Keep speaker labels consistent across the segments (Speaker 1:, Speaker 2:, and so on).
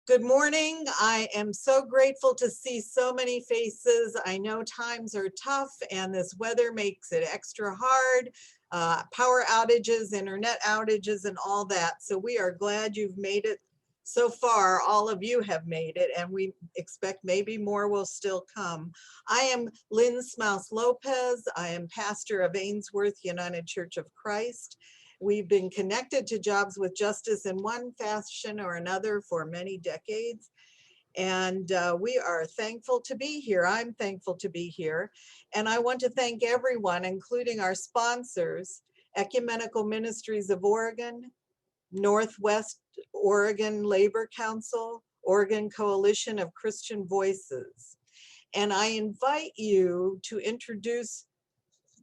Speaker 1: Good morning. I am so grateful to see so many faces. I know times are tough and this weather makes it extra hard. Power outages, internet outages, and all that. So we are glad you've made it so far. All of you have made it, and we expect maybe more will still come. I am Lynne Smouse Lpez. I am pastor of Ainsworth United Church of Christ. We've been connected to Jobs with Justice in one fashion or another for many decades. And we are thankful to be here. I'm thankful to be here. And I want to thank everyone, including our sponsors, Ecumenical Ministries of Oregon, Northwest Oregon Labor Council, Oregon Coalition of Christian Voices. And I invite you to introduce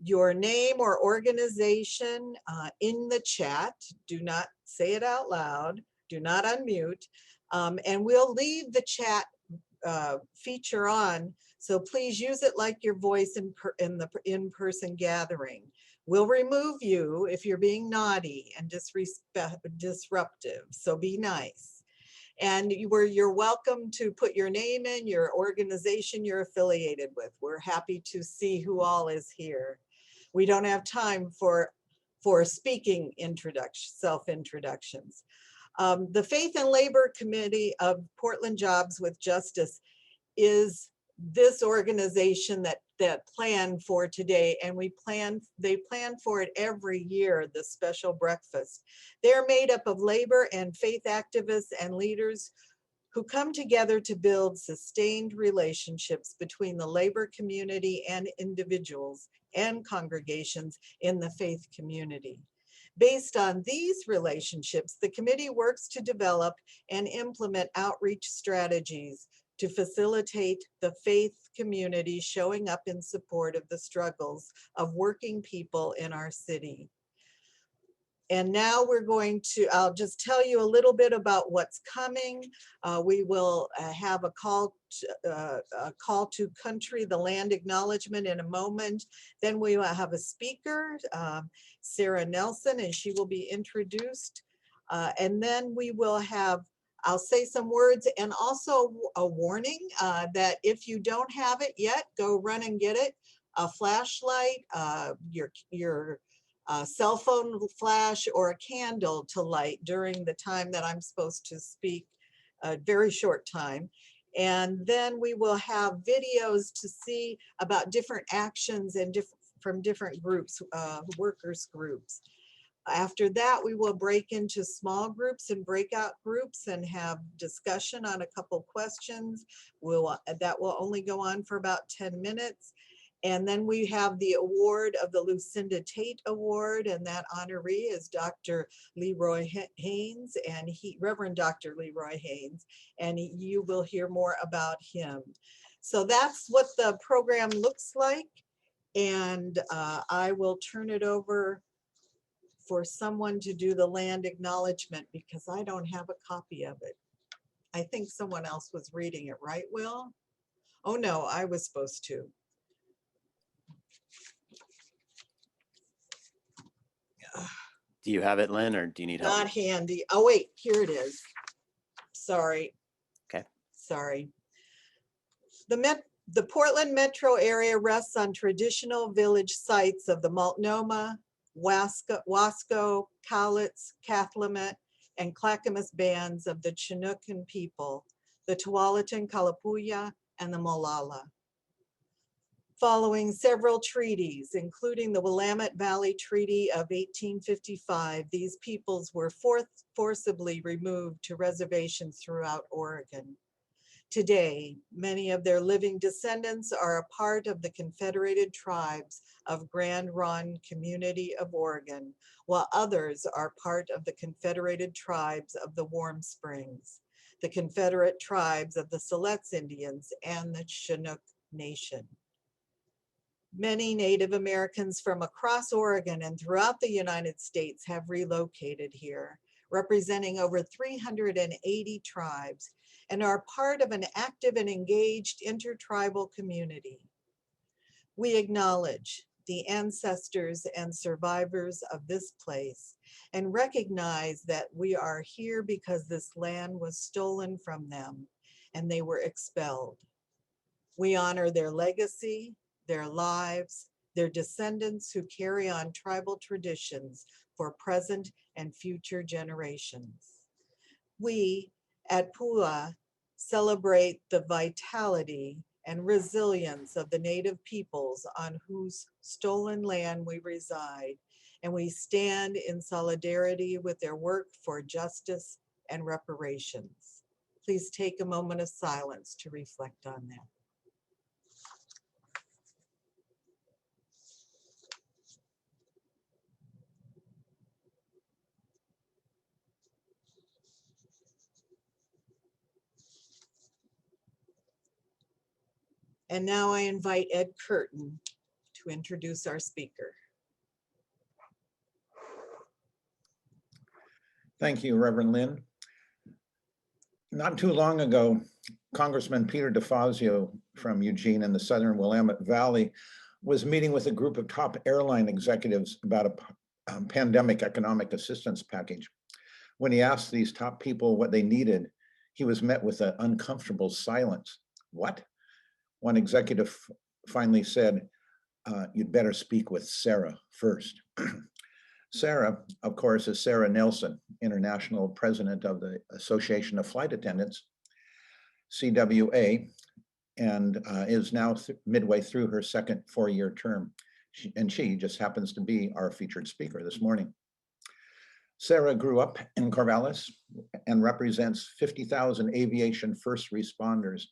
Speaker 1: your name or organization in the chat. Do not say it out loud. Do not unmute. And we'll leave the chat feature on. So please use it like your voice in the in-person gathering. We'll remove you if you're being naughty and disruptive. So be nice. And you're welcome to put your name in, your organization you're affiliated with. We're happy to see who all is here. We don't have time for speaking self-introductions. The Faith and Labor Committee of Portland Jobs with Justice is this organization that planned for today, and they plan for it every year, the special breakfast. They're made up of labor and faith activists and leaders who come together to build sustained relationships between the labor community and individuals and congregations in the faith community. Based on these relationships, the committee works to develop and implement outreach strategies to facilitate the faith community showing up in support of the struggles of working people in our city. And now I'll just tell you a little bit about what's coming. We will have a call to country, the land acknowledgement, in a moment. Then we will have a speaker, Sara Nelson, and she will be introduced. And then we will I'll say some words and also a warning that if you don't have it yet, go run and get it. A flashlight, your cell phone flash, or a candle to light during the time that I'm supposed to speak, a very short time. And then we will have videos to see about different actions and from different groups, workers groups. After that, we will break into small groups and breakout groups and have discussion on a couple questions. That will only go on for about 10 minutes. And then we have the award of the Lucinda Tate Award, and that honoree is Dr. LeRoy Haynes, and Reverend Dr. LeRoy Haynes, and you will hear more about him. So that's what the program looks like, and I will turn it over for someone to do the land acknowledgement because I don't have a copy of it. I think someone else was reading it, right, Will? Oh no, I was supposed to.
Speaker 2: Do you have it, Lynn, or do you need help?
Speaker 1: Not handy. Oh, wait, here it is. Sorry.
Speaker 2: Okay.
Speaker 1: Sorry. The Portland metro area rests on traditional village sites of the Multnomah, Wasco, Cowlitz, Cathlamet, and Clackamas bands of the Chinookan people, the Tualatin, Kalapuya, and the Molalla. Following several treaties, including the Willamette Valley Treaty of 1855, these peoples were forcibly removed to reservations throughout Oregon. Today, many of their living descendants are a part of the Confederated Tribes of Grand Ronde Community of Oregon, while others are part of the Confederated Tribes of the Warm Springs, the Confederate Tribes of the Siletz Indians, and the Chinook Nation. Many Native Americans from across Oregon and throughout the United States have relocated here, representing over 380 tribes, and are part of an active and engaged intertribal community. We acknowledge the ancestors and survivors of this place and recognize that we are here because this land was stolen from them and they were expelled. We honor their legacy, their lives, their descendants who carry on tribal traditions for present and future generations. We at PUA celebrate the vitality and resilience of the Native peoples on whose stolen land we reside, and we stand in solidarity with their work for justice and reparations. Please take a moment of silence to reflect on that. And now I invite Ed Curtin to introduce our speaker.
Speaker 3: Thank you, Reverend Lynne. Not too long ago, Congressman Peter DeFazio from Eugene in the Southern Willamette Valley was meeting with a group of top airline executives about a pandemic economic assistance package. When he asked these top people what they needed, he was met with an uncomfortable silence. What? One executive finally said, you'd better speak with Sara first. Sara, of course, is Sara Nelson, International President of the Association of Flight Attendants, CWA, and is now midway through her second four-year term. She just happens to be our featured speaker this morning. Sara grew up in Corvallis and represents 50,000 aviation first responders,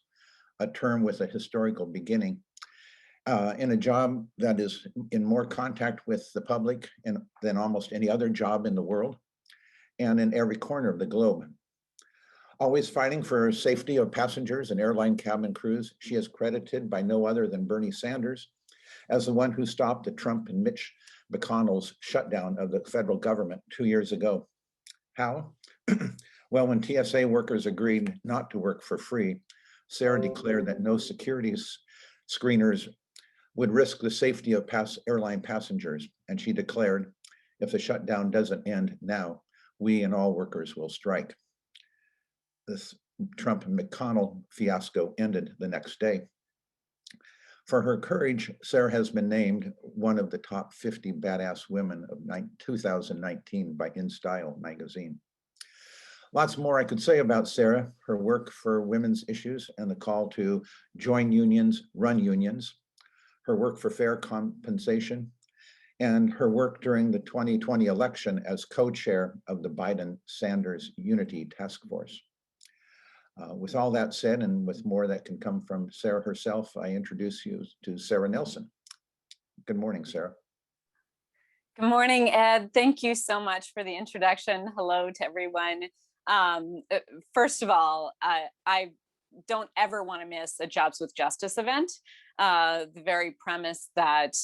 Speaker 3: a term with a historical beginning, in a job that is in more contact with the public than almost any other job in the world and in every corner of the globe. Always fighting for safety of passengers and airline cabin crews, she is credited by no other than Bernie Sanders as the one who stopped the Trump and Mitch McConnell's shutdown of the federal government 2 years ago. How? Well, when TSA workers agreed not to work for free, Sara declared that no securities screeners would risk the safety of airline passengers. And she declared, if the shutdown doesn't end now, we and all workers will strike. This Trump and McConnell fiasco ended the next day. For her courage, Sara has been named one of the top 50 badass women of 2019 by InStyle magazine. Lots more I could say about Sara, her work for women's issues and the call to join unions, run unions, her work for fair compensation, and her work during the 2020 election as co-chair of the Biden-Sanders Unity Task Force. With all that said, and with more that can come from Sara herself, I introduce you to Sara Nelson. Good morning, Sara.
Speaker 4: Good morning, Ed. Thank you so much for the introduction. Hello to everyone. First of all, I don't ever want to miss a Jobs with Justice event. The very premise that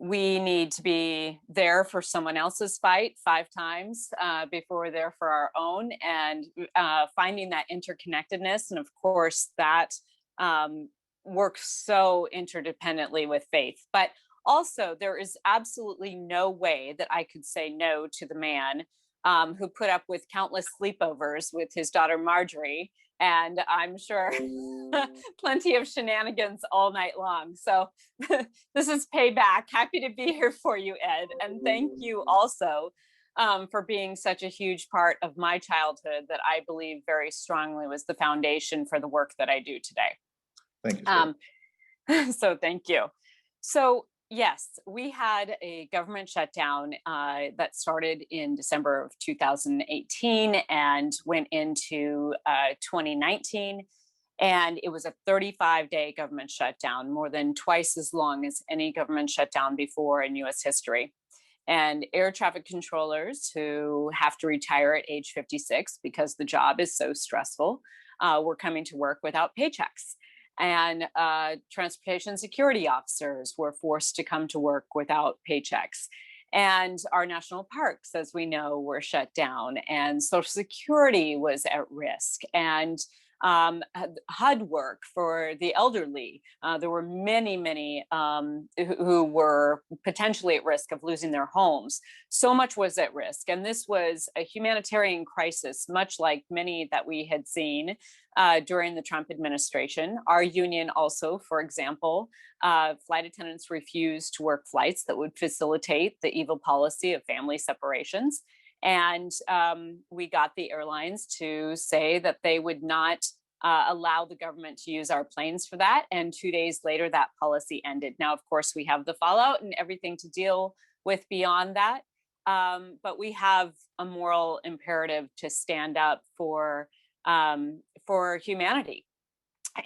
Speaker 4: we need to be there for someone else's fight 5 times before we're there for our own, and finding that interconnectedness. And of course, that works so interdependently with faith. But also, there is absolutely no way that I could say no to the man who put up with countless sleepovers with his daughter Marjorie, and I'm sure plenty of shenanigans all night long. So this is payback. Happy to be here for you, Ed. And thank you also for being such a huge part of my childhood that I believe very strongly was the foundation for the work that I do today.
Speaker 3: Thank you.
Speaker 4: So thank you. So yes, we had a government shutdown that started in December of 2018 and went into 2019. And it was a 35-day government shutdown, more than twice as long as any government shutdown before in US history. And air traffic controllers who have to retire at age 56 because the job is so stressful were coming to work without paychecks. And transportation security officers were forced to come to work without paychecks. And our national parks, as we know, were shut down, and Social Security was at risk. And HUD work for the elderly. There were many who were potentially at risk of losing their homes. So much was at risk. And this was a humanitarian crisis, much like many that we had seen during the Trump administration. Our union also, for example, flight attendants refused to work flights that would facilitate the evil policy of family separations. And we got the airlines to say that they would not allow the government to use our planes for that. And 2 days later, that policy ended. Now, of course, we have the fallout and everything to deal with beyond that. But we have a moral imperative to stand up for humanity.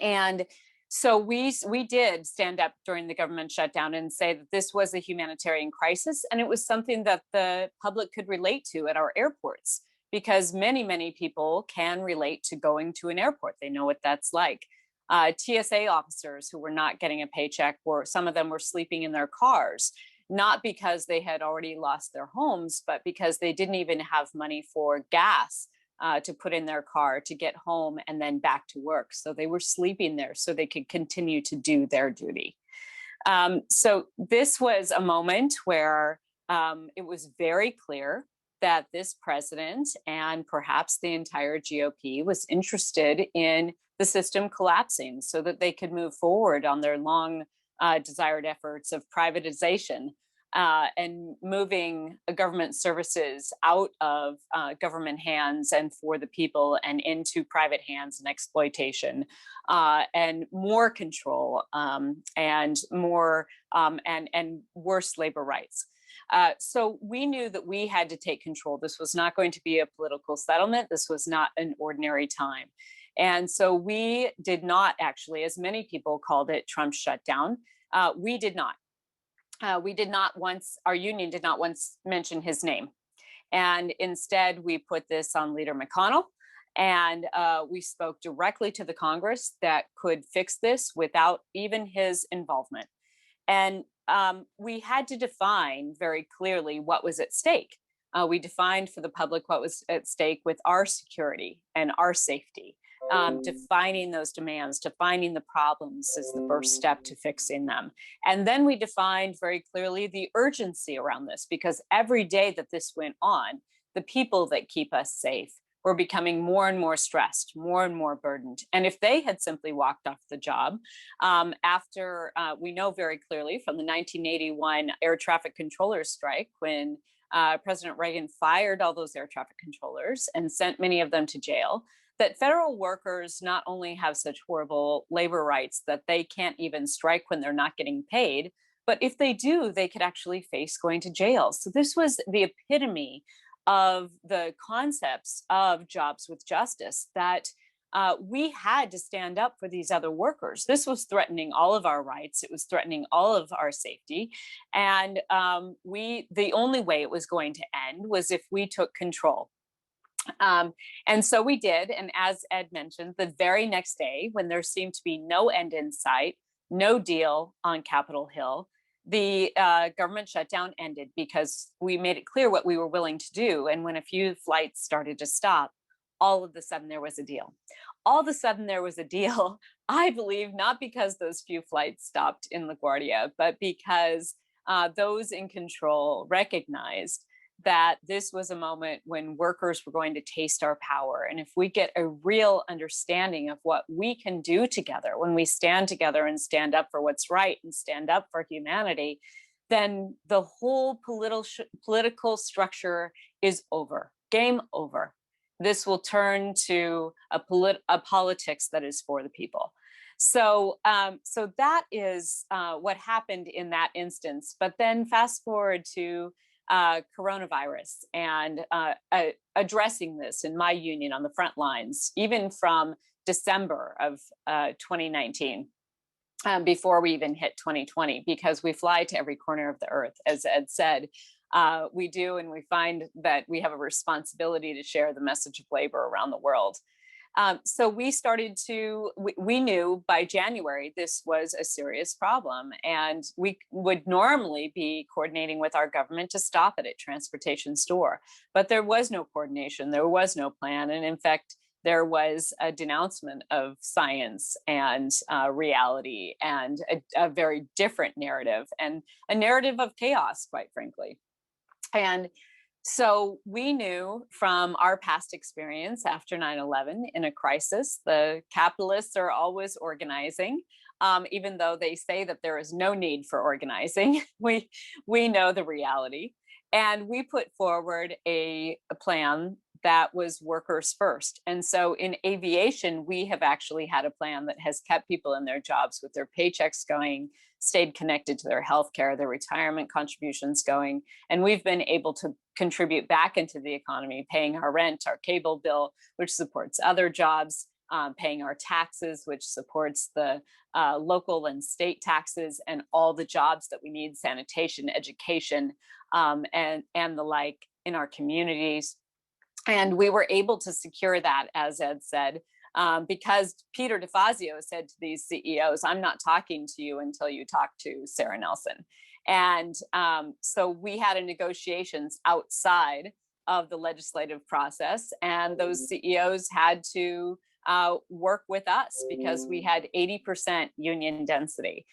Speaker 4: And so we did stand up during the government shutdown and say that this was a humanitarian crisis, and it was something that the public could relate to at our airports, because many people can relate to going to an airport. They know what that's like. TSA officers who were not getting a paycheck, some of them were sleeping in their cars, not because they had already lost their homes, but because they didn't even have money for gas to put in their car to get home and then back to work. So they were sleeping there so they could continue to do their duty. So this was a moment where it was very clear that this president and perhaps the entire GOP was interested in the system collapsing so that they could move forward on their long desired efforts of privatization and moving government services out of government hands and for the people and into private hands and exploitation and more control and more and worse labor rights. So we knew that we had to take control. This was not going to be a political settlement. This was not an ordinary time. And so we did not actually, as many people called it, Trump's shutdown. We did not. Our union did not once mention his name. And instead, we put this on Leader McConnell, and we spoke directly to the Congress that could fix this without even his involvement. And we had to define very clearly what was at stake. We defined for the public what was at stake with our security and our safety. Defining those demands, defining the problems is the first step to fixing them. And then we defined very clearly the urgency around this, because every day that this went on, the people that keep us safe were becoming more and more stressed, more and more burdened. And if they had simply walked off the job after, we know very clearly from the 1981 air traffic controllers strike, when President Reagan fired all those air traffic controllers and sent many of them to jail, that federal workers not only have such horrible labor rights that they can't even strike when they're not getting paid, but if they do, they could actually face going to jail. So this was the epitome of the concepts of jobs with justice, that we had to stand up for these other workers. This was threatening all of our rights. It was threatening all of our safety. And the only way it was going to end was if we took control. And so we did. And as Ed mentioned, the very next day, when there seemed to be no end in sight, no deal on Capitol Hill, the government shutdown ended because we made it clear what we were willing to do. And when a few flights started to stop, all of a sudden there was a deal. All of a sudden there was a deal, I believe, not because those few flights stopped in LaGuardia, but because those in control recognized that this was a moment when workers were going to taste our power. And if we get a real understanding of what we can do together, when we stand together and stand up for what's right and stand up for humanity, then the whole political structure is over, game over. This will turn to a politics that is for the people. So that is what happened in that instance. But then fast forward to coronavirus and addressing this in my union on the front lines, even from December of 2019, before we even hit 2020, because we fly to every corner of the earth, as Ed said. We do, and we find that we have a responsibility to share the message of labor around the world. So we started to, we knew by January this was a serious problem, and we would normally be coordinating with our government to stop it at transportation store, but there was no coordination, there was no plan. And in fact, there was a denouncement of science and reality, and a very different narrative, and a narrative of chaos, quite frankly. And so we knew from our past experience after 9/11, in a crisis, the capitalists are always organizing. Even though they say that there is no need for organizing, we know the reality. And we put forward a plan that was workers first. And so in aviation, we have actually had a plan that has kept people in their jobs with their paychecks going, stayed connected to their healthcare, their retirement contributions going. And we've been able to contribute back into the economy, paying our rent, our cable bill, which supports other jobs, paying our taxes, which supports the local and state taxes, and all the jobs that we need, sanitation, education, and the like in our communities. And we were able to secure that, as Ed said, because Peter DeFazio said to these CEOs, I'm not talking to you until you talk to Sarah Nelson. And so we had negotiations outside of the legislative process, and those CEOs had to work with us because we had 80% union density.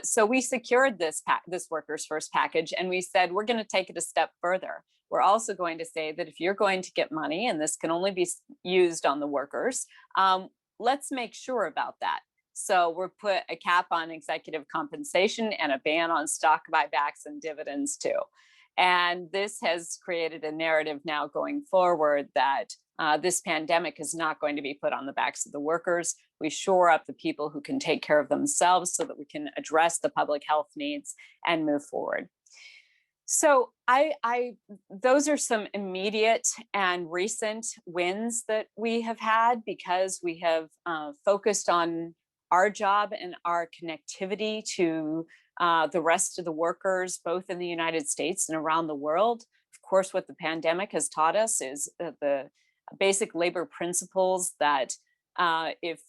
Speaker 4: So we secured this Workers First package, and we said, we're going to take it a step further. We're also going to say that if you're going to get money, and this can only be used on the workers, let's make sure about that. So we're put a cap on executive compensation and a ban on stock buybacks and dividends too. And this has created a narrative now going forward that this pandemic is not going to be put on the backs of the workers. We shore up the people who can take care of themselves so that we can address the public health needs and move forward. So those are some immediate and recent wins that we have had, because we have focused on our job and our connectivity to the rest of the workers, both in the United States and around the world. Of course, what the pandemic has taught us is the basic labor principles that if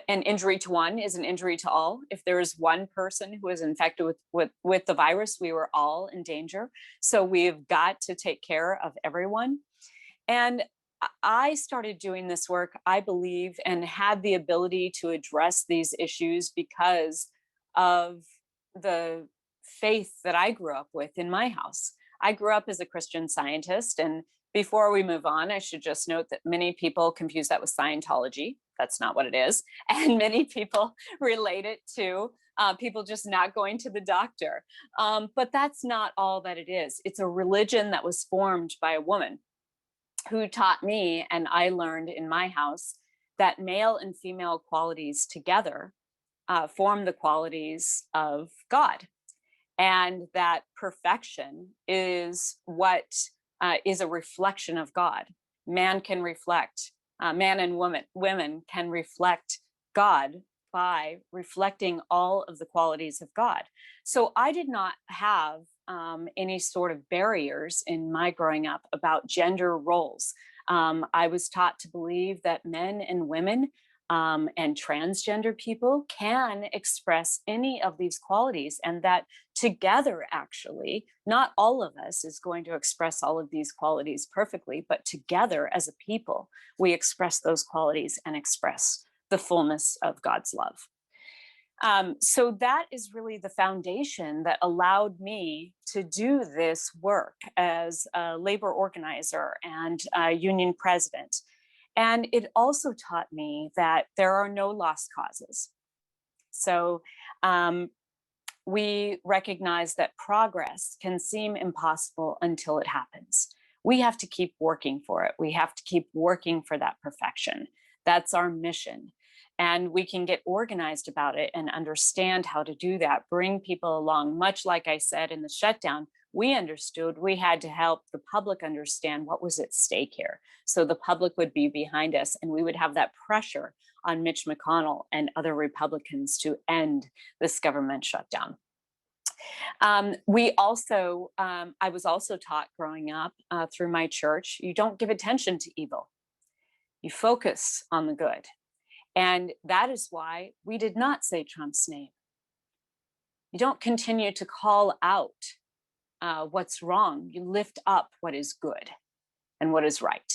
Speaker 4: an injury to one is an injury to all. If there is one person who is infected with the virus, we were all in danger. So we've got to take care of everyone. And I started doing this work, I believe, and had the ability to address these issues because of the faith that I grew up with in my house. I grew up as a Christian Scientist, and before we move on, I should just note that many people confuse that with Scientology. That's not what it is. And many people relate it to people just not going to the doctor. But that's not all that it is. It's a religion that was formed by a woman who taught me, and I learned in my house, that male and female qualities together form the qualities of God. And that perfection is what is a reflection of God. Man can reflect, man and women can reflect God by reflecting all of the qualities of God. So I did not have any sort of barriers in my growing up about gender roles. I was taught to believe that men and women and transgender people can express any of these qualities, and that together, actually, not all of us is going to express all of these qualities perfectly, but together as a people, we express those qualities and express the fullness of God's love. So that is really the foundation that allowed me to do this work as a labor organizer and a union president. And it also taught me that there are no lost causes. So we recognize that progress can seem impossible until it happens. We have to keep working for it. We have to keep working for that perfection. That's our mission. And we can get organized about it and understand how to do that, bring people along. Much like I said in the shutdown, we understood we had to help the public understand what was at stake here. So the public would be behind us, and we would have that pressure on Mitch McConnell and other Republicans to end this government shutdown. I was also taught growing up through my church, you don't give attention to evil. You focus on the good. And that is why we did not say Trump's name. You don't continue to call out what's wrong. You lift up what is good and what is right.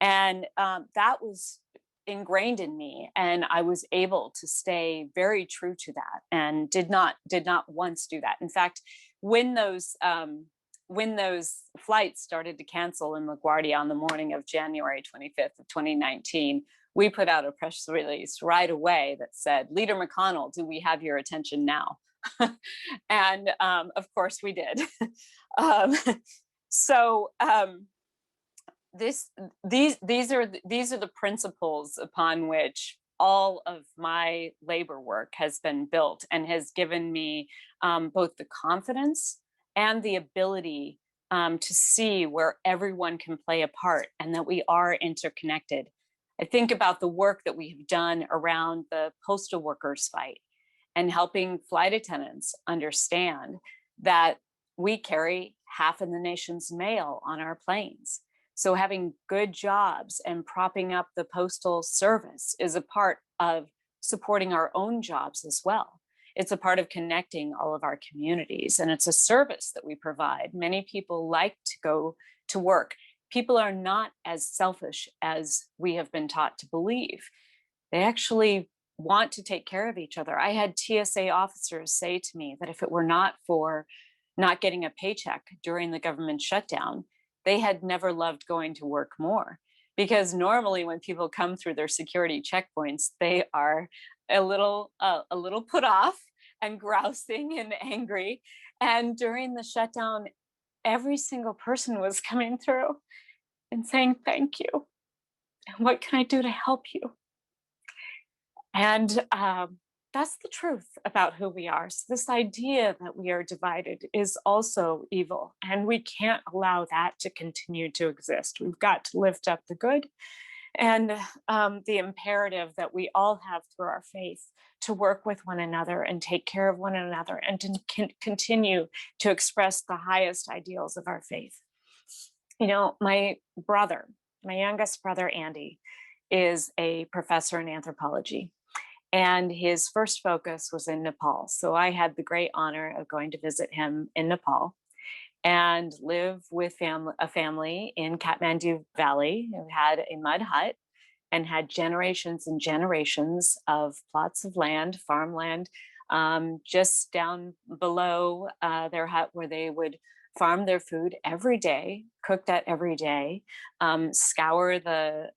Speaker 4: And that was ingrained in me, and I was able to stay very true to that, and did not once do that. In fact, when those flights started to cancel in LaGuardia on the morning of January 25th of 2019, we put out a press release right away that said, "Leader McConnell, do we have your attention now?" And of course we did. um, so these are the principles upon which all of my labor work has been built, and has given me both the confidence and the ability to see where everyone can play a part, and that we are interconnected. I think about the work that we have done around the postal workers fight, and helping flight attendants understand that we carry half of the nation's mail on our planes. So having good jobs and propping up the postal service is a part of supporting our own jobs as well. It's a part of connecting all of our communities, and it's a service that we provide. Many people like to go to work. People are not as selfish as we have been taught to believe. They actually want to take care of each other. I had TSA officers say to me that if it were not for not getting a paycheck during the government shutdown, they had never loved going to work more. Because normally when people come through their security checkpoints, they are a little put off and grousing and angry. And during the shutdown, every single person was coming through and saying, "Thank you. And what can I do to help you?" And that's the truth about who we are. So this idea that we are divided is also evil, and we can't allow that to continue to exist. We've got to lift up the good and the imperative that we all have through our faith to work with one another and take care of one another, and to continue to express the highest ideals of our faith. You know, my youngest brother, Andy, is a professor in anthropology, and his first focus was in Nepal. So I had the great honor of going to visit him in Nepal and live with a family in Kathmandu Valley who had a mud hut and had generations and generations of plots of land, farmland, just down below their hut, where they would farm their food every day, cook that every day, scour the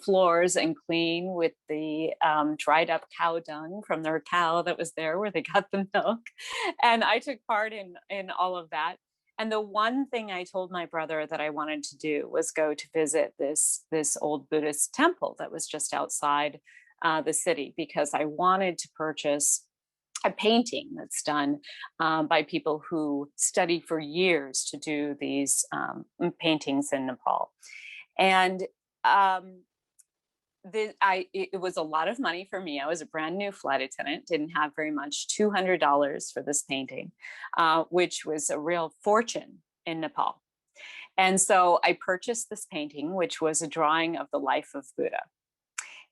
Speaker 4: floors and clean with the dried up cow dung from their cow that was there where they got the milk. And I took part in all of that. And the one thing I told my brother that I wanted to do was go to visit this old Buddhist temple that was just outside the city, because I wanted to purchase a painting that's done by people who study for years to do these paintings in Nepal. And it was a lot of money for me. I was a brand new flight attendant, didn't have very much, $200 for this painting, which was a real fortune in Nepal. And so I purchased this painting, which was a drawing of the life of Buddha.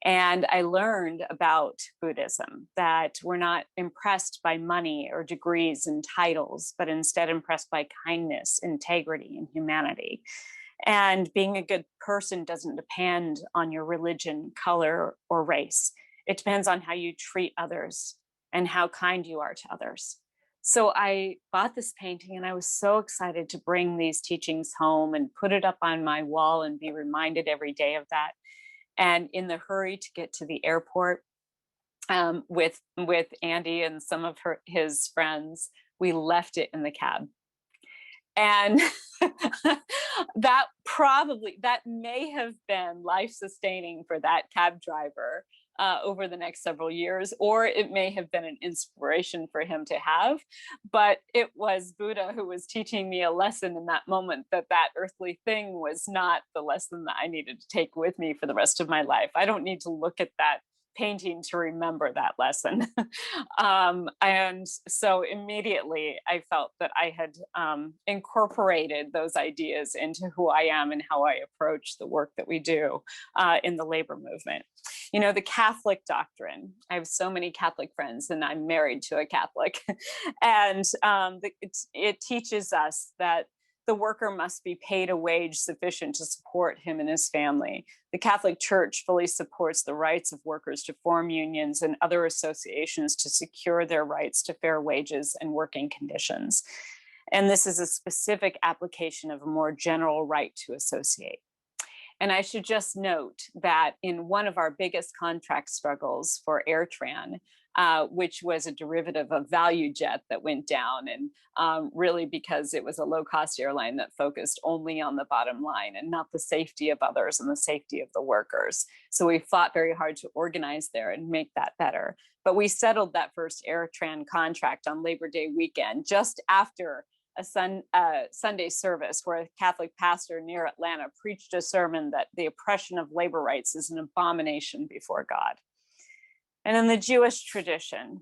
Speaker 4: And I learned about Buddhism, that we're not impressed by money or degrees and titles, but instead impressed by kindness, integrity, and humanity. And being a good person doesn't depend on your religion, color, or race. It depends on how you treat others and how kind you are to others. So I bought this painting, and I was so excited to bring these teachings home and put it up on my wall and be reminded every day of that. And in the hurry to get to the airport with Andy and some of his friends, we left it in the cab. And that may have been life-sustaining for that cab driver over the next several years, or it may have been an inspiration for him to have. But it was Buddha who was teaching me a lesson in that moment, that earthly thing was not the lesson that I needed to take with me for the rest of my life. I don't need to look at that painting to remember that lesson. And so immediately I felt that I had incorporated those ideas into who I am and how I approach the work that we do in the labor movement. You know, the Catholic doctrine, I have so many Catholic friends, and I'm married to a Catholic. And it teaches us that the worker must be paid a wage sufficient to support him and his family. The Catholic Church fully supports the rights of workers to form unions and other associations to secure their rights to fair wages and working conditions. And this is a specific application of a more general right to associate. And I should just note that in one of our biggest contract struggles for AirTran, which was a derivative of ValueJet that went down, and really because it was a low-cost airline that focused only on the bottom line and not the safety of others and the safety of the workers. So we fought very hard to organize there and make that better. But we settled that first AirTran contract on Labor Day weekend, just after a Sunday service where a Catholic pastor near Atlanta preached a sermon that the oppression of labor rights is an abomination before God. And in the Jewish tradition,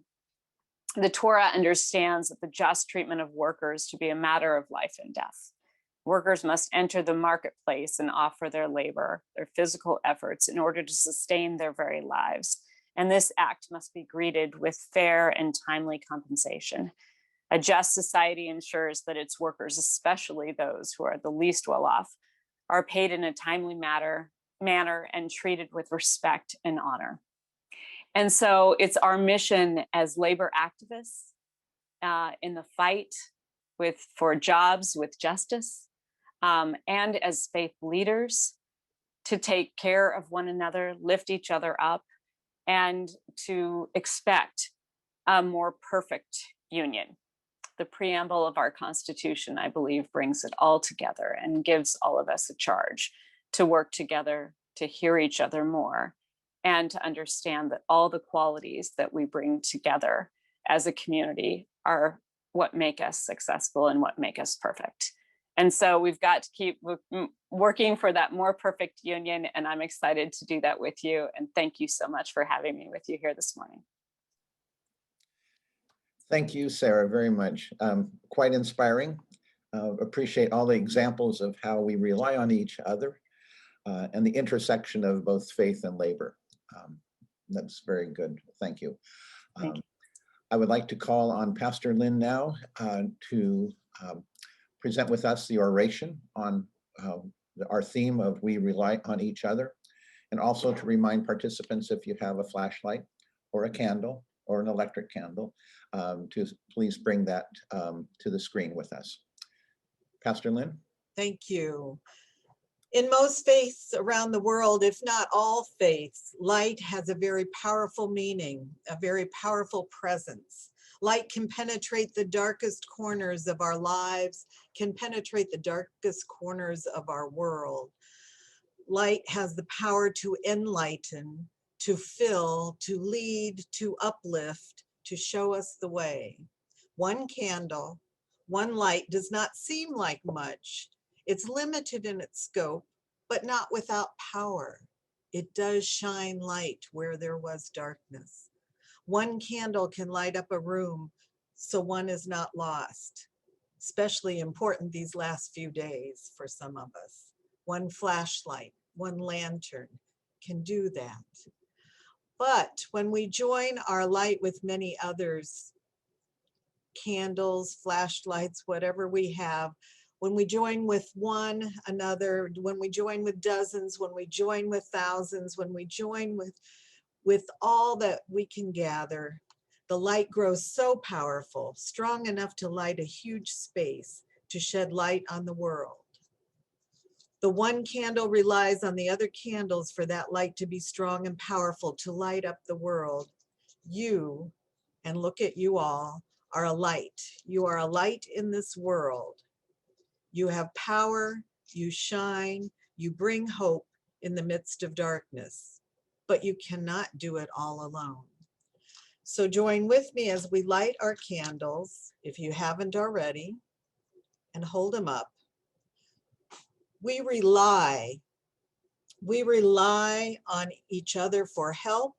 Speaker 4: the Torah understands that the just treatment of workers to be a matter of life and death. Workers must enter the marketplace and offer their labor, their physical efforts in order to sustain their very lives. And this act must be greeted with fair and timely compensation. A just society ensures that its workers, especially those who are the least well off, are paid in a timely manner and treated with respect and honor. And so it's our mission as labor activists in the fight for jobs with justice, and as faith leaders to take care of one another, lift each other up, and to expect a more perfect union. The preamble of our Constitution, I believe, brings it all together and gives all of us a charge to work together, to hear each other more, and to understand that all the qualities that we bring together as a community are what make us successful and what make us perfect. And so we've got to keep working for that more perfect union, and I'm excited to do that with you. And thank you so much for having me with you here this morning.
Speaker 3: Thank you, Sarah, very much. Quite inspiring. Appreciate all the examples of how we rely on each other and the intersection of both faith and labor. That's very good. Thank you.
Speaker 4: Thank you.
Speaker 3: I would like to call on Pastor Lynne now to present with us the oration on our theme of We Rely on Each Other, and also to remind participants, if you have a flashlight or a candle or an electric candle, to please bring that to the screen with us. Pastor Lynne.
Speaker 1: Thank you. In most faiths around the world, if not all faiths, light has a very powerful meaning, a very powerful presence. Light can penetrate the darkest corners of our lives, can penetrate the darkest corners of our world. Light has the power to enlighten, to fill, to lead, to uplift, to show us the way. One candle, one light does not seem like much. It's limited in its scope, but not without power. It does shine light where there was darkness. One candle can light up a room so one is not lost. Especially important these last few days for some of us. One flashlight, one lantern can do that. But when we join our light with many others, candles, flashlights, whatever we have, when we join with one another, when we join with dozens, when we join with thousands, when we join with all that we can gather, the light grows so powerful, strong enough to light a huge space, to shed light on the world. The one candle relies on the other candles for that light to be strong and powerful, to light up the world. You, and look at you all, are a light. You are a light in this world. You have power, you shine, you bring hope in the midst of darkness, but you cannot do it all alone. So join with me as we light our candles, if you haven't already, and hold them up. We rely on each other for help,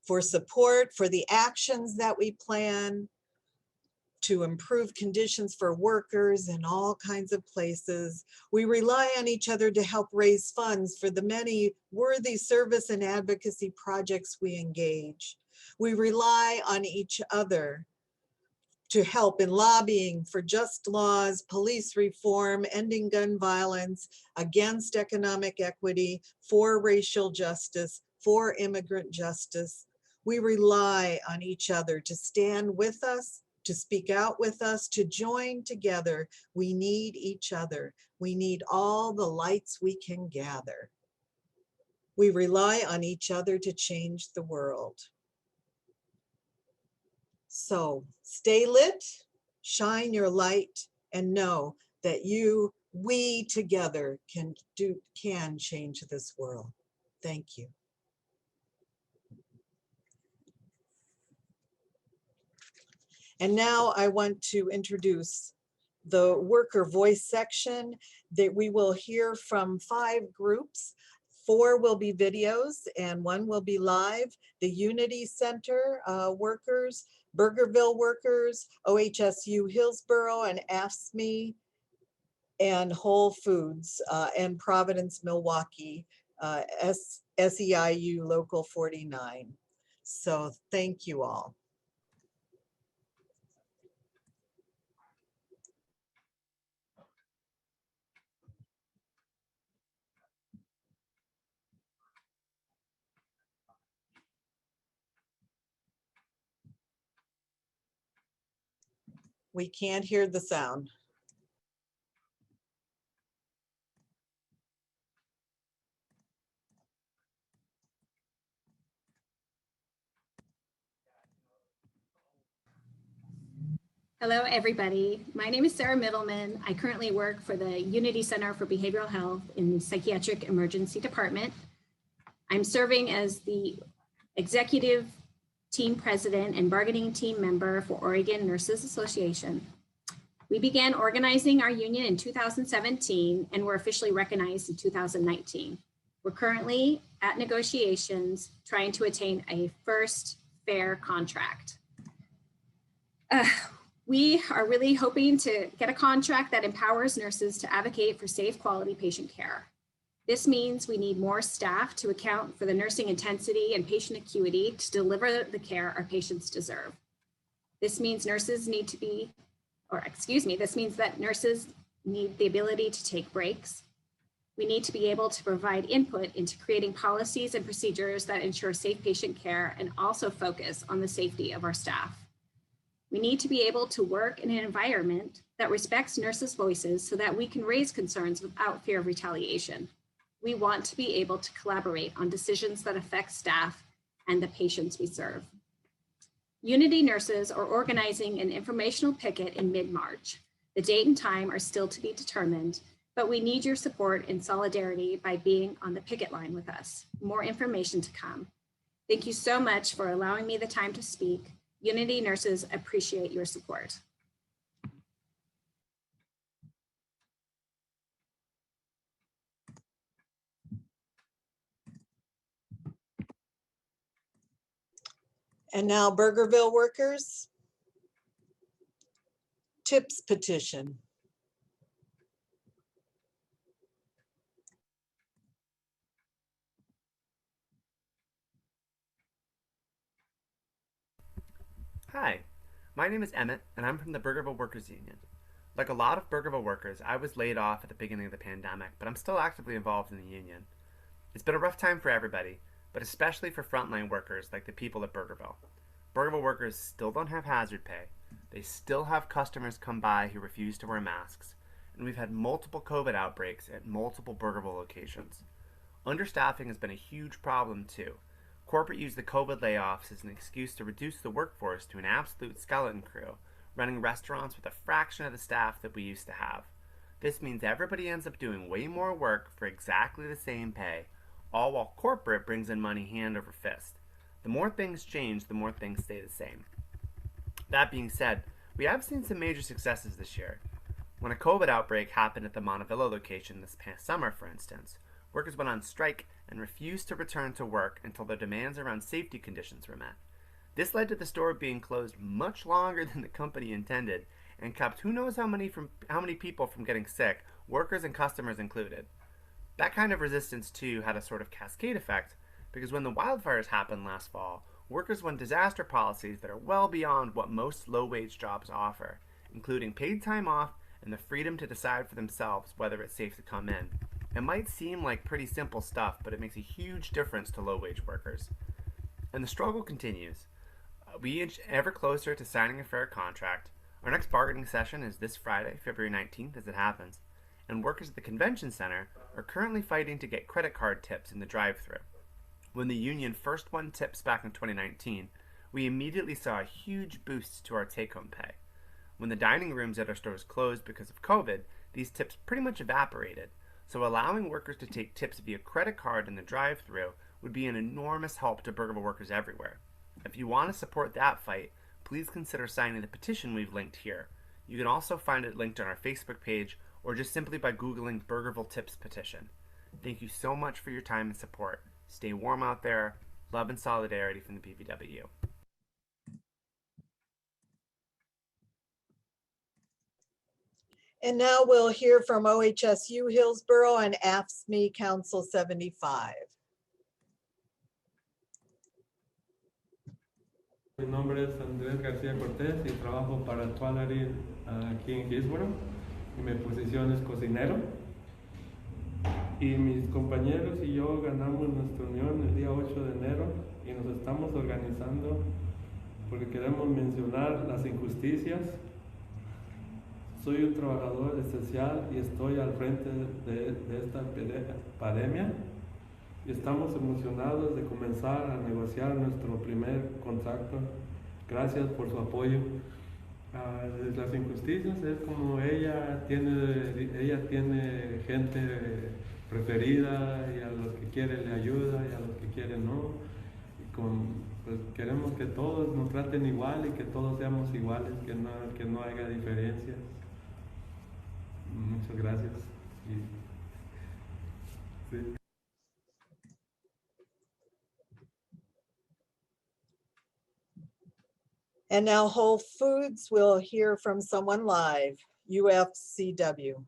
Speaker 1: for support, for the actions that we plan, to improve conditions for workers in all kinds of places. We rely on each other to help raise funds for the many worthy service and advocacy projects we engage. We rely on each other to help in lobbying for just laws, police reform, ending gun violence, against economic equity, for racial justice, for immigrant justice. We rely on each other to stand with us, to speak out with us, to join together. We need each other. We need all the lights we can gather. We rely on each other to change the world. So stay lit, shine your light, and know that we together can change this world. Thank you. And now I want to introduce the worker voice section that we will hear from 5 groups. 4 will be videos and 1 will be live. The Unity Center workers, Burgerville workers, OHSU Hillsborough and AFSCME, and Whole Foods and Providence, Milwaukee, SEIU Local 49. So thank you all. We can't hear the sound.
Speaker 5: Hello, everybody. My name is Sara Middleman. I currently work for the Unity Center for Behavioral Health in the Psychiatric Emergency Department. I'm serving as the executive team president and bargaining team member for Oregon Nurses Association. We began organizing our union in 2017 and were officially recognized in 2019. We're currently at negotiations trying to attain a first fair contract. We are really hoping to get a contract that empowers nurses to advocate for safe, quality patient care. This means we need more staff to account for the nursing intensity and patient acuity to deliver the care our patients deserve. This means this means that nurses need the ability to take breaks. We need to be able to provide input into creating policies and procedures that ensure safe patient care and also focus on the safety of our staff. We need to be able to work in an environment that respects nurses' voices so that we can raise concerns without fear of retaliation. We want to be able to collaborate on decisions that affect staff and the patients we serve. Unity nurses are organizing an informational picket in mid-March. The date and time are still to be determined, but we need your support and solidarity by being on the picket line with us. More information to come. Thank you so much for allowing me the time to speak. Unity nurses appreciate your support.
Speaker 1: And now Burgerville workers. TIPS petition.
Speaker 6: Hi, my name is Emmett, and I'm from the Burgerville Workers Union. Like a lot of Burgerville workers, I was laid off at the beginning of the pandemic, but I'm still actively involved in the union. It's been a rough time for everybody, but especially for frontline workers like the people at Burgerville. Burgerville workers still don't have hazard pay, they still have customers come by who refuse to wear masks, and we've had multiple COVID outbreaks at multiple Burgerville locations. Understaffing has been a huge problem too. Corporate used the COVID layoffs as an excuse to reduce the workforce to an absolute skeleton crew, running restaurants with a fraction of the staff that we used to have. This means everybody ends up doing way more work for exactly the same pay, all while corporate brings in money hand over fist. The more things change, the more things stay the same. That being said, we have seen some major successes this year. When a COVID outbreak happened at the Montevillo location this past summer, for instance, workers went on strike and refused to return to work until their demands around safety conditions were met. This led to the store being closed much longer than the company intended and kept who knows how many people from getting sick, workers and customers included. That kind of resistance too had a sort of cascade effect because when the wildfires happened last fall, workers want disaster policies that are well beyond what most low-wage jobs offer, including paid time off and the freedom to decide for themselves whether it's safe to come in. It might seem like pretty simple stuff, but it makes a huge difference to low-wage workers. And the struggle continues. We inch ever closer to signing a fair contract. Our next bargaining session is this Friday, February 19th, as it happens, and workers at the convention center are currently fighting to get credit card tips in the drive-thru. When the union first won tips back in 2019, we immediately saw a huge boost to our take-home pay. When the dining rooms at our stores closed because of COVID, these tips pretty much evaporated, so allowing workers to take tips via credit card in the drive-thru would be an enormous help to Burgerville workers everywhere. If you want to support that fight, please consider signing the petition we've linked here. You can also find it linked on our Facebook page or just simply by Googling Burgerville Tips Petition. Thank you so much for your time and support. Stay warm out there. Love and solidarity from the BBW.
Speaker 1: And now we'll hear from OHSU Hillsborough and AFSCME Council 75.
Speaker 7: Mi nombre es Andrés García Cortés y trabajo para Tualarin aquí en Hillsborough y mi posición es cocinero. Y mis compañeros y yo ganamos nuestra unión el día 8 de enero y nos estamos organizando porque queremos mencionar las injusticias. Soy un trabajador esencial y estoy al frente de esta pandemia. Y estamos emocionados de comenzar a negociar nuestro primer contrato. Gracias por su apoyo. Las injusticias es como ella tiene gente preferida y a los que quiere le ayuda y a los que quiere no. Y pues queremos que todos nos traten igual y que todos seamos iguales, que no haya diferencias. Muchas gracias. Sí.
Speaker 1: And now Whole Foods will hear from someone live, UFCW.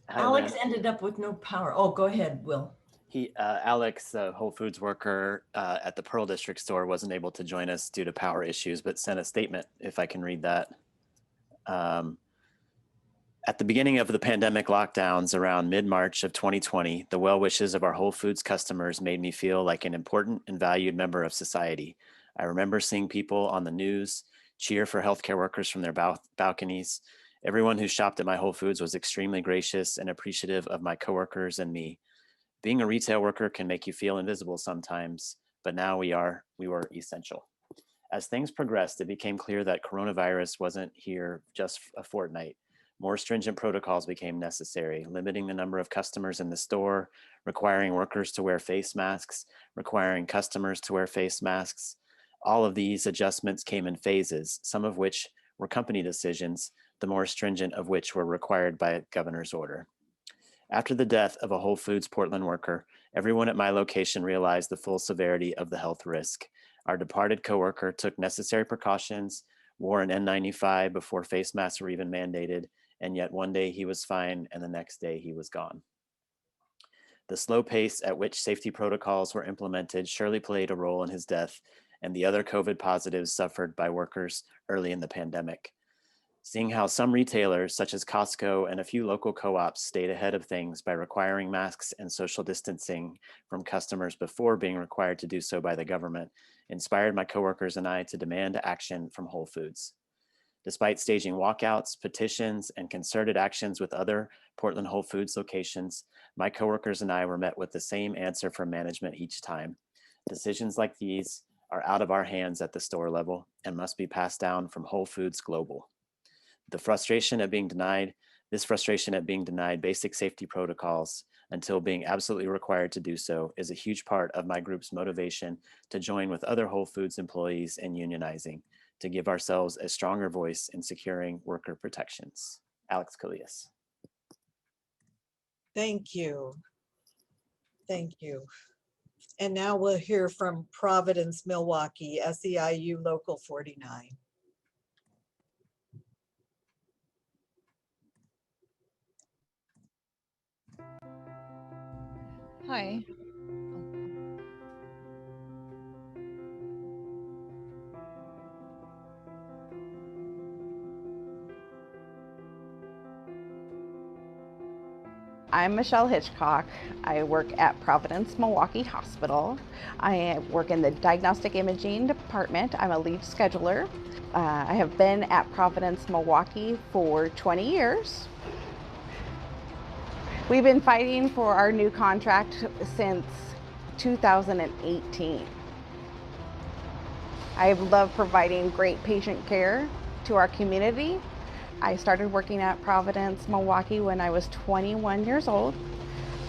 Speaker 2: Hi,
Speaker 8: Alex
Speaker 2: Lynne.
Speaker 8: ended up with no power. Oh, go ahead, Will.
Speaker 2: Alex, a Whole Foods worker at the Pearl District store, wasn't able to join us due to power issues, but sent a statement, if I can read that. At the beginning of the pandemic lockdowns around mid-March of 2020, the well wishes of our Whole Foods customers made me feel like an important and valued member of society. I remember seeing people on the news cheer for healthcare workers from their balconies. Everyone who shopped at my Whole Foods was extremely gracious and appreciative of my coworkers and me. Being a retail worker can make you feel invisible sometimes, but now we were essential. As things progressed, it became clear that coronavirus wasn't here just a fortnight. More stringent protocols became necessary, limiting the number of customers in the store, requiring workers to wear face masks, requiring customers to wear face masks. All of these adjustments came in phases, some of which were company decisions, the more stringent of which were required by a governor's order. After the death of a Whole Foods Portland worker, everyone at my location realized the full severity of the health risk. Our departed coworker took necessary precautions, wore an N95 before face masks were even mandated, and yet one day he was fine and the next day he was gone. The slow pace at which safety protocols were implemented surely played a role in his death and the other COVID positives suffered by workers early in the pandemic. Seeing how some retailers, such as Costco and a few local co-ops, stayed ahead of things by requiring masks and social distancing from customers before being required to do so by the government, inspired my coworkers and I to demand action from Whole Foods. Despite staging walkouts, petitions, and concerted actions with other Portland Whole Foods locations, my coworkers and I were met with the same answer from management each time. Decisions like these are out of our hands at the store level and must be passed down from Whole Foods Global. This frustration at being denied basic safety protocols until being absolutely required to do so is a huge part of my group's motivation to join with other Whole Foods employees in unionizing, to give ourselves a stronger voice in securing worker protections. Alex Calias.
Speaker 1: Thank you. Thank you. And now we'll hear from Providence, Milwaukee, SEIU Local 49.
Speaker 9: Hi.
Speaker 10: I'm Michelle Hitchcock. I work at Providence Milwaukee Hospital. I work in the diagnostic imaging department. I'm a lead scheduler. I have been at Providence Milwaukee for 20 years. We've been fighting for our new contract since 2018. I've loved providing great patient care to our community. I started working at Providence Milwaukee when I was 21 years old,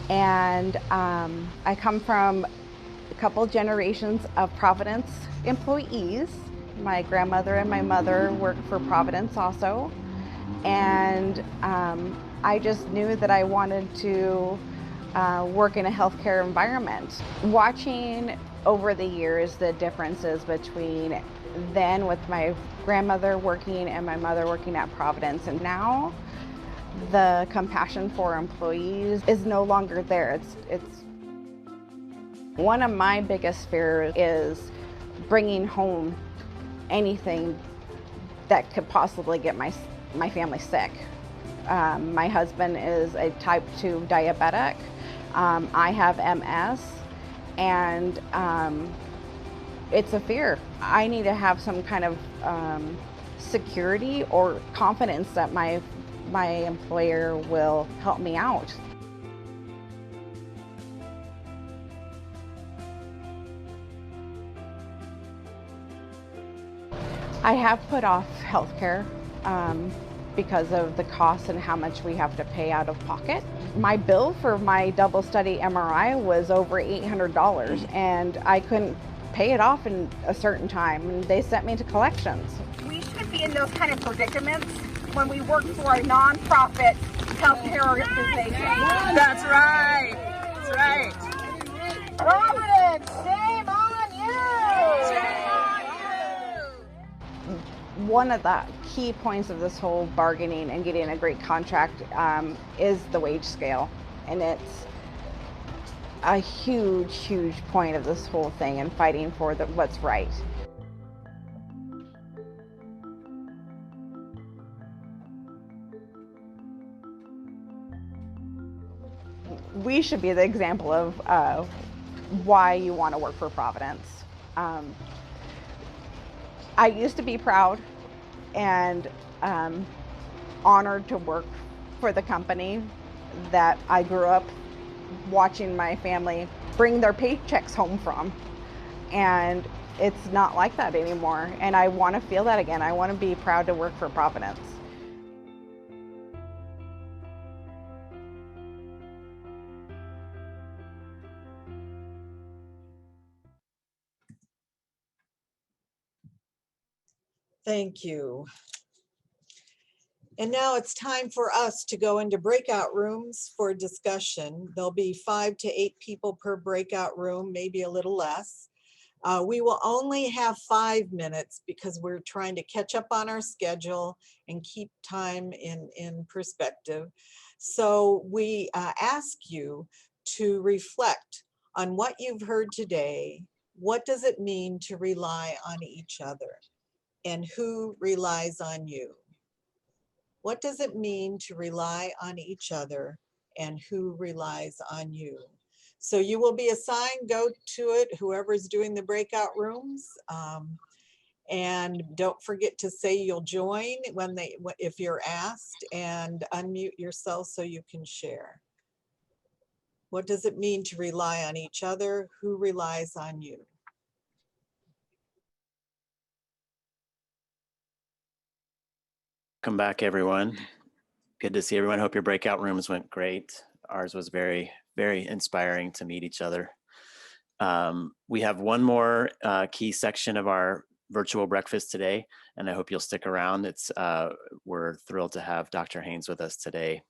Speaker 10: and I come from a couple generations of Providence employees. My grandmother and my mother worked for Providence also, and I just knew that I wanted to work in a healthcare environment. Watching over the years the differences between then with my grandmother working and my mother working at Providence, and now the compassion for employees is no longer there. It's one of my biggest fears is bringing home anything that could possibly get my family sick. My husband is a type 2 diabetic. I have MS, and it's a fear. I need to have some kind of security or confidence that my employer will help me out. I have put off healthcare because of the cost and how much we have to pay out of pocket. My bill for my double study MRI was over $800, and I couldn't pay it off in a certain time, and they sent me to collections.
Speaker 11: We should be in those kind of predicaments when we work for a non-profit healthcare organization.
Speaker 12: That's right. That's right.
Speaker 11: Providence, shame on you!
Speaker 12: Shame on you!
Speaker 10: One of the key points of this whole bargaining and getting a great contract is the wage scale, and it's a huge point of this whole thing and fighting for what's right. We should be the example of why you want to work for Providence. I used to be proud and honored to work for the company that I grew up watching my family bring their paychecks home from, and it's not like that anymore, and I want to feel that again. I want to be proud to work for Providence.
Speaker 1: Thank you. And now it's time for us to go into breakout rooms for discussion. There'll be 5 to 8 people per breakout room, maybe a little less. We will only have 5 minutes because we're trying to catch up on our schedule and keep time in perspective. So we ask you to reflect on what you've heard today. What does it mean to rely on each other? And who relies on you? What does it mean to rely on each other, and who relies on you? So you will be assigned, go to it, whoever's doing the breakout rooms. And don't forget to say you'll join if you're asked, and unmute yourself so you can share. What does it mean to rely on each other? Who relies on you?
Speaker 2: Welcome back, everyone. Good to see everyone. Hope your breakout rooms went great. Ours was very, very inspiring to meet each other. We have one more key section of our virtual breakfast today, and I hope you'll stick around. We're thrilled to have Dr. Haynes with us today.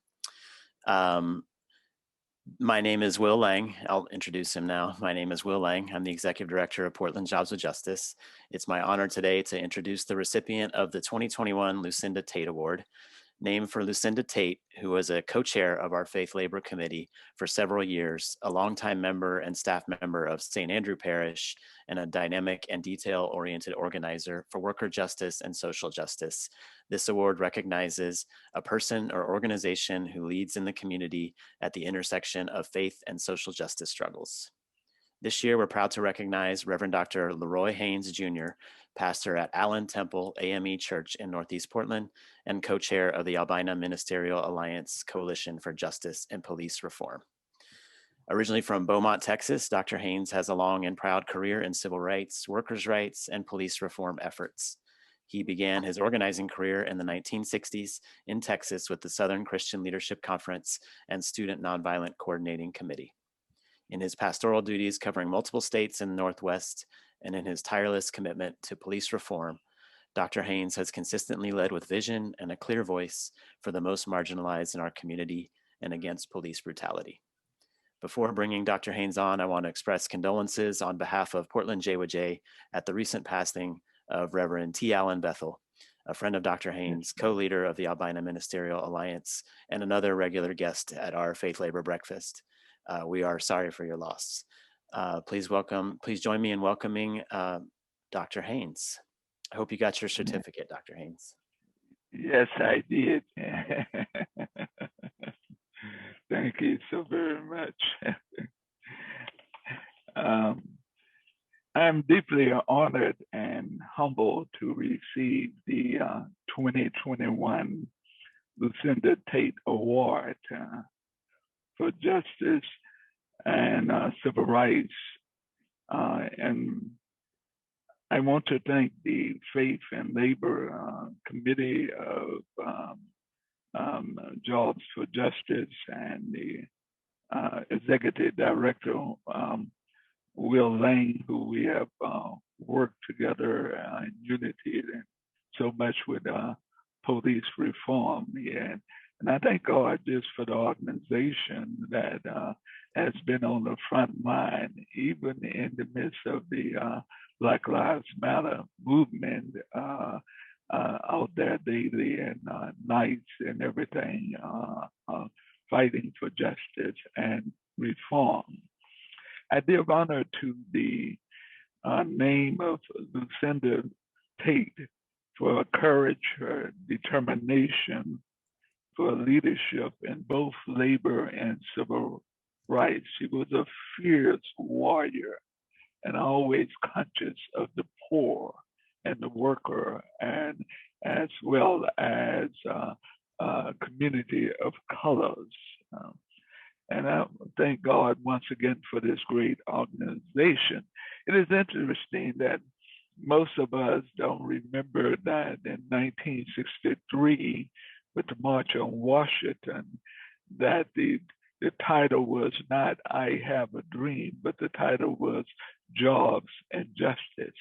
Speaker 2: My name is Will Lang. I'll introduce him now. My name is Will Lang. I'm the Executive Director of Portland Jobs with Justice. It's my honor today to introduce the recipient of the 2021 Lucinda Tate Award. named for Lucinda Tate, who was a co-chair of our Faith Labor Committee for several years, a longtime member and staff member of St. Andrew Parish, and a dynamic and detail-oriented organizer for worker justice and social justice. This award recognizes a person or organization who leads in the community at the intersection of faith and social justice struggles. This year, we're proud to recognize Reverend Dr. LeRoy Haynes, Jr., pastor at Allen Temple AME Church in Northeast Portland and co-chair of the Albina Ministerial Alliance Coalition for Justice and Police Reform. Originally from Beaumont, Texas, Dr. Haynes has a long and proud career in civil rights, workers' rights, and police reform efforts. He began his organizing career in the 1960s in Texas with the Southern Christian Leadership Conference and Student Nonviolent Coordinating Committee. In his pastoral duties covering multiple states in the Northwest and in his tireless commitment to police reform, Dr. Haynes has consistently led with vision and a clear voice for the most marginalized in our community and against police brutality. Before bringing Dr. Haynes on, I want to express condolences on behalf of Portland JWJ at the recent passing of Reverend T. Allen Bethel, a friend of Dr. Haynes, co-leader of the Albina Ministerial Alliance, and another regular guest at our Faith Labor Breakfast. We are sorry for your loss. Please join me in welcoming Dr. Haynes. I hope you got your certificate, Dr. Haynes.
Speaker 9: Yes, I did. Thank you so very much. I'm deeply honored and humbled to receive the 2021 Lucinda Tate Award for Justice and Civil Rights. And I want to thank the Faith and Labor Committee of Jobs for Justice and the Executive Director, Will Lane, who we have worked together in unity and so much with police reform. Yeah. And I thank God just for the organization that has been on the front line, even in the midst of the Black Lives Matter movement out there daily and nights and everything, fighting for justice and reform. I give honor to the name of Lucinda Tate for her courage, her determination, for leadership in both labor and civil rights. She was a fierce warrior and always conscious of the poor and the worker, and as well as a community of colors. And I thank God once again for this great organization. It is interesting that most of us don't remember that in 1963, with the March on Washington, that the title was not I Have a Dream, but the title was Jobs and Justice.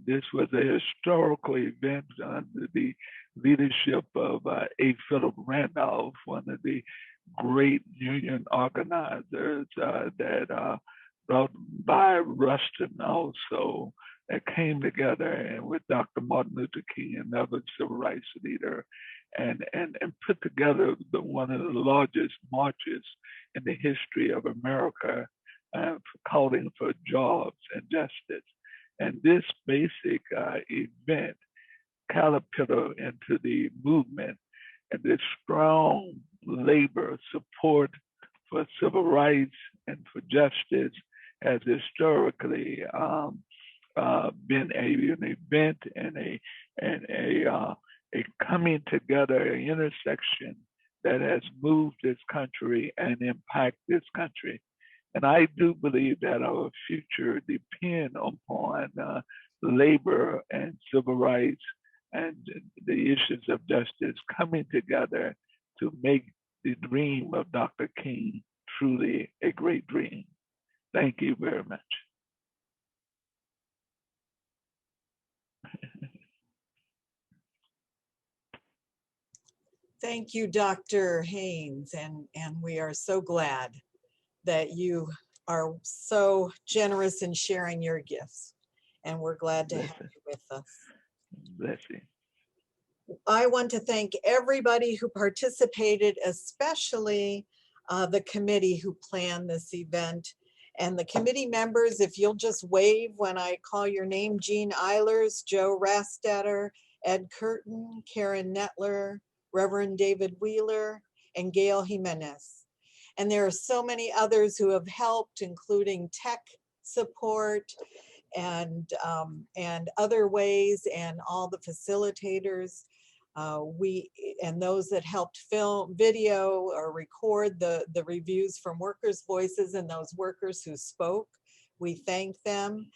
Speaker 9: This was a historical event under the leadership of A. Philip Randolph, one of the great union organizers that brought by Rustin also, that came together and with Dr. Martin Luther King and other civil rights leader and put together one of the largest marches in the history of America, calling for jobs and justice. And this basic event caterpillar into the movement and this strong labor support for civil rights and for justice has historically been an event and a coming together, an intersection that has moved this country and impacted this country. And I do believe that our future depends upon labor and civil rights and the issues of justice coming together to make the dream of Dr. King truly a great dream. Thank you very much.
Speaker 1: Thank you, Dr. Haynes, and we are so glad that you are so generous in sharing your gifts, and we're glad to have you with us.
Speaker 9: Bless you.
Speaker 1: I want to thank everybody who participated, especially the committee who planned this event. And the committee members, if you'll just wave when I call your name: Jean Eilers, Joe Rastetter, Ed Curtin, Karen Netler, Reverend David Wheeler, and Gail Jimenez. And there are so many others who have helped, including tech support and other ways, and all the facilitators. And those that helped film, video, or record the reviews from workers' voices and those workers who spoke. We thank them.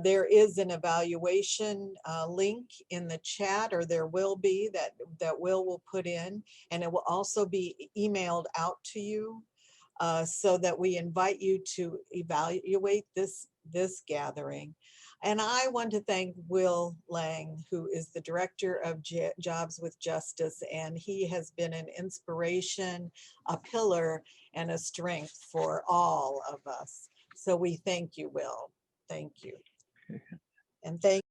Speaker 1: There is an evaluation link in the chat, or there will be, that will put in, and it will also be emailed out to you, so that we invite you to evaluate this gathering. And I want to thank Will Lang, who is the Director of Jobs with Justice, and he has been an inspiration, a pillar, and a strength for all of us. So we thank you, Will. Thank you. And thank